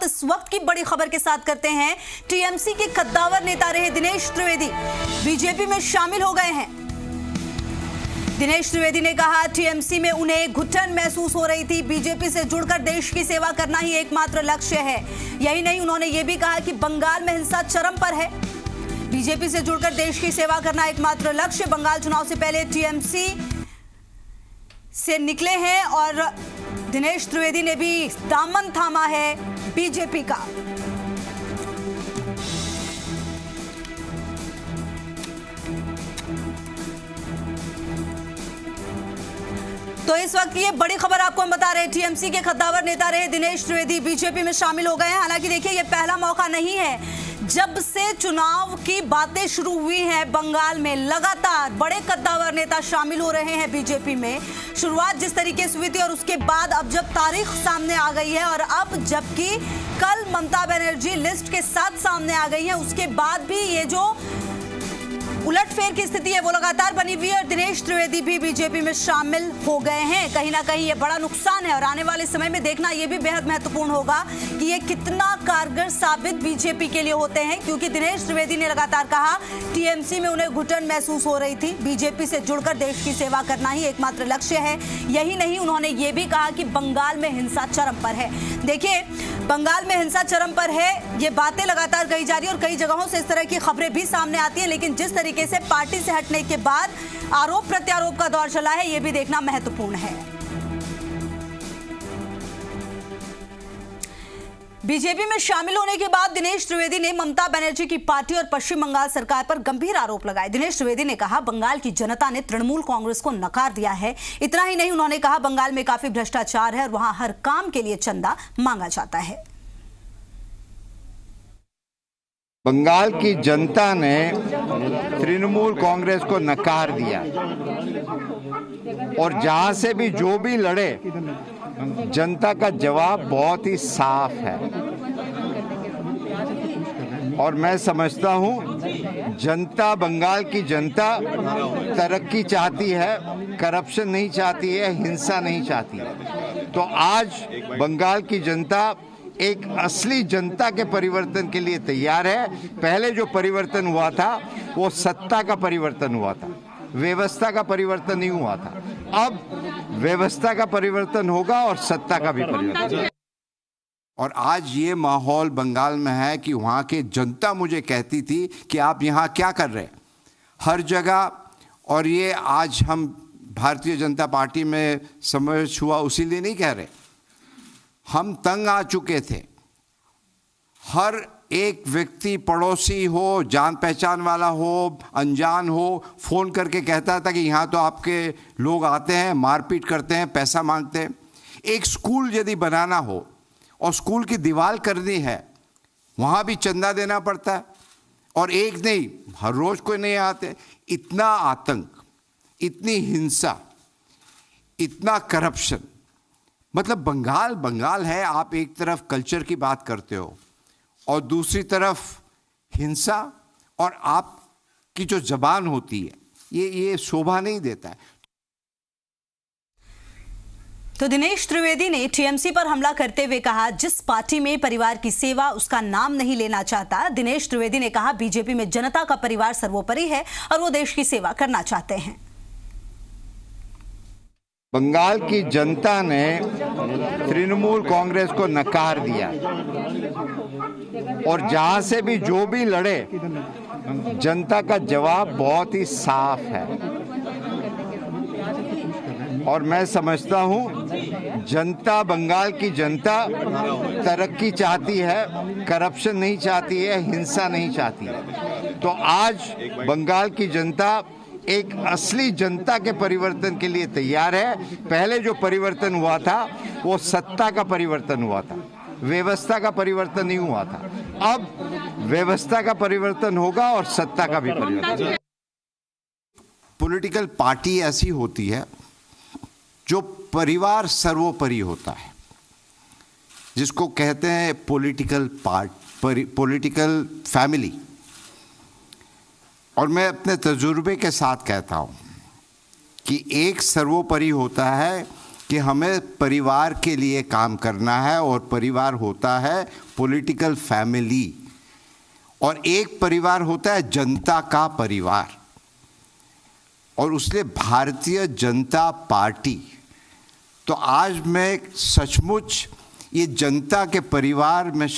शुरुआत इस वक्त की बड़ी खबर के साथ करते हैं। टीएमसी के कद्दावर नेता रहे दिनेश त्रिवेदी बीजेपी में शामिल हो गए हैं। दिनेश त्रिवेदी ने कहा, टीएमसी में उन्हें घुटन महसूस हो रही थी। बीजेपी से जुड़कर देश की सेवा करना ही एकमात्र लक्ष्य है। यही नहीं, उन्होंने ये भी कहा कि बंगाल में हिंसा चरम पर है। बीजेपी से जुड़कर देश की सेवा करना एकमात्र लक्ष्य। बंगाल चुनाव से पहले टीएमसी से निकले हैं और दिनेश त्रिवेदी ने भी दामन थामा है बीजेपी का। तो इस वक्त ये बड़ी खबर आपको हम बता रहे हैं। टीएमसी के कद्दावर नेता रहे दिनेश त्रिवेदी बीजेपी में शामिल हो गए हैं। हालांकि देखिए, ये पहला मौका नहीं है। जब से चुनाव की बातें शुरू हुई हैं बंगाल में, लगातार बड़े कद्दावर नेता शामिल हो रहे हैं बीजेपी में। शुरुआत जिस तरीके से हुई थी और उसके बाद अब जब तारीख सामने आ गई है और अब जबकि कल ममता बनर्जी लिस्ट के साथ सामने आ गई है, उसके बाद भी ये जो उलटफेर की स्थिति है वो लगातार बनी हुई है और दिनेश त्रिवेदी भी बीजेपी में शामिल हो गए हैं। कहीं ना कहीं ये बड़ा नुकसान है और आने वाले समय में देखना ये भी बेहद महत्वपूर्ण होगा कि ये कितना कारगर साबित बीजेपी के लिए होते हैं, क्योंकि दिनेश त्रिवेदी ने लगातार कहा टीएमसी में उन्हें घुटन महसूस हो रही थी। बीजेपी से जुड़कर देश की सेवा करना ही एकमात्र लक्ष्य है। यही नहीं, उन्होंने ये भी कहा कि बंगाल में हिंसा चरम पर है। देखिए, बंगाल में हिंसा चरम पर है, ये बातें लगातार कही जा रही है और कई जगहों से इस तरह की खबरें भी सामने आती हैं। लेकिन जिस तरीके से पार्टी से हटने के बाद आरोप प्रत्यारोप का दौर चला है, यह भी देखना महत्वपूर्ण है। बीजेपी में शामिल होने के बाद दिनेश त्रिवेदी ने ममता बनर्जी की पार्टी और पश्चिम बंगाल सरकार पर गंभीर आरोप लगाए। दिनेश त्रिवेदी ने कहा, बंगाल की जनता ने तृणमूल कांग्रेस को नकार दिया है। इतना ही नहीं, उन्होंने कहा बंगाल में काफी भ्रष्टाचार है और वहां हर काम के लिए चंदा मांगा जाता है। बंगाल की जनता ने तृणमूल कांग्रेस को नकार दिया और जहां से भी जो भी लड़े, जनता का जवाब बहुत ही साफ है। और मैं समझता हूं जनता, बंगाल की जनता तरक्की चाहती है, करप्शन नहीं चाहती है, हिंसा नहीं चाहती है। तो आज बंगाल की जनता एक असली जनता के परिवर्तन के लिए तैयार है। पहले जो परिवर्तन हुआ था वो सत्ता का परिवर्तन हुआ था, व्यवस्था का परिवर्तन नहीं हुआ था। अब व्यवस्था का परिवर्तन होगा और सत्ता का भी परिवर्तन। और आज ये माहौल बंगाल में है कि वहाँ की जनता मुझे कहती थी कि आप यहाँ क्या कर रहे हैं, हर जगह। और ये आज हम भारतीय जनता पार्टी में समावेश हुआ उसी लिए नहीं कह रहे, हम तंग आ चुके थे। हर एक व्यक्ति, पड़ोसी हो, जान पहचान वाला हो, अनजान हो, फ़ोन करके कहता था कि यहाँ तो आपके लोग आते हैं, मारपीट करते हैं, पैसा मांगते हैं। एक स्कूल यदि बनाना हो और स्कूल की दीवार करनी है, वहाँ भी चंदा देना पड़ता है। और एक नहीं, हर रोज़ कोई नहीं आते। इतना आतंक, इतनी हिंसा, इतना करप्शन, मतलब बंगाल है। आप एक तरफ कल्चर की बात करते हो और दूसरी तरफ हिंसा, और आपकी जो जबान होती है ये शोभा नहीं देता है। तो दिनेश त्रिवेदी ने टीएमसी पर हमला करते हुए कहा, जिस पार्टी में परिवार की सेवा उसका नाम नहीं लेना चाहता। दिनेश त्रिवेदी ने कहा, बीजेपी में जनता का परिवार सर्वोपरि है और वो देश की सेवा करना चाहते हैं। बंगाल की जनता ने तृणमूल कांग्रेस को नकार दिया और जहां से भी जो भी लड़े, जनता का जवाब बहुत ही साफ है। और मैं समझता हूं जनता, बंगाल की जनता तरक्की चाहती है, करप्शन नहीं चाहती है, हिंसा नहीं चाहती है। तो आज बंगाल की जनता एक असली जनता के परिवर्तन के लिए तैयार है। पहले जो परिवर्तन हुआ था वो सत्ता का परिवर्तन हुआ था, व्यवस्था का परिवर्तन नहीं हुआ था। अब व्यवस्था का परिवर्तन होगा और सत्ता का भी परिवर्तन। पॉलिटिकल पार्टी ऐसी होती है जो परिवार सर्वोपरि होता है, जिसको कहते हैं पॉलिटिकल फैमिली। और मैं अपने तजुर्बे के साथ कहता हूँ कि एक सर्वोपरि होता है कि हमें परिवार के लिए काम करना है, और परिवार होता है पॉलिटिकल फैमिली, और एक परिवार होता है जनता का परिवार, और उसने भारतीय जनता पार्टी। तो आज मैं सचमुच ये जनता के परिवार में